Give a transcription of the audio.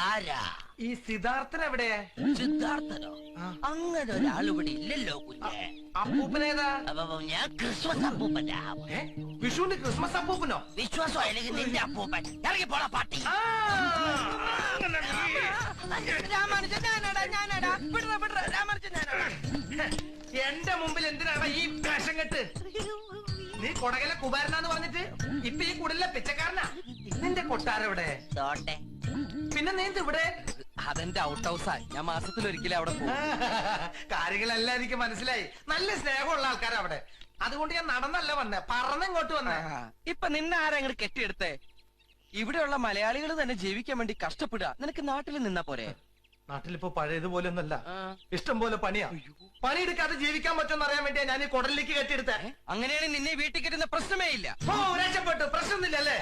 ആരാ ഈ സിദ്ധാർത്ഥൻ എവിടെ? സിദ്ധാർത്ഥനോ? അങ്ങനെ ഒരാൾ ഇവിടെ ഇല്ലല്ലോ കുഞ്ഞെ. അപ്പൂപ്പനേതാ? ഞാൻ ക്രിസ്മസ് അപ്പൂപ്പനാ. വിഷുവിന് ക്രിസ്മസ് അപ്പൂപ്പനോ? വിശ്വാസം അല്ലെങ്കിൽ നിന്റെ അപ്പൂപ്പൻ. ഇറങ്ങി പോടാ പാട്ടി. രാമാനുജൻ ഞാനാടാ. രാമാനുജൻ ഞാനാടാ. എന്റെ മുമ്പിൽ എന്തിനാണ് ഈ വേഷം കെട്ട്? നീ കൊടകലെ കുബാരനാന്ന് പറഞ്ഞിട്ട് ഇപ്പൊ ഈ കുടലിലെ പിച്ചക്കാരനാ. നിന്റെ കൊട്ടാരെവിടെ? തോട്ടെ. പിന്നെ നീ ഇവിടെ? അതെന്റെ ഔട്ട് ഹൗസാ. ഞാൻ മാസത്തിലൊരിക്കലും അവിടെ പോകും. കാര്യങ്ങളെല്ലാം എനിക്ക് മനസ്സിലായി. നല്ല സ്നേഹമുള്ള ആൾക്കാരാ അവിടെ. അതുകൊണ്ട് ഞാൻ നടന്നല്ല വന്നേ, പറന്നിങ്ങോട്ട് വന്നേ. ഇപ്പൊ നിന്നെ ആരാ അങ്ങോട്ട് കെട്ടിയെടുത്തേ? ഇവിടെയുള്ള മലയാളികൾ തന്നെ ജീവിക്കാൻ വേണ്ടി കഷ്ടപ്പെടുക. നിനക്ക് നാട്ടിൽ നിന്നാ പോരെ? നാട്ടിലിപ്പോ പഴയതുപോലെ ഒന്നല്ല, ഇഷ്ടം പോലെ പണിയാ. പണിയെടുക്കാതെ ജീവിക്കാൻ പറ്റുമെന്ന് അറിയാൻ വേണ്ടിയാ ഞാൻ ഈ കുടലിലേക്ക് കെട്ടിയെടുത്തേ. അങ്ങനെയാണെങ്കിൽ നിന്നെ വീട്ടിൽ കെട്ടുന്ന പ്രശ്നമേ ഇല്ല. ഓ, രക്ഷപ്പെട്ടു. പ്രശ്നമൊന്നുമില്ലല്ലേ?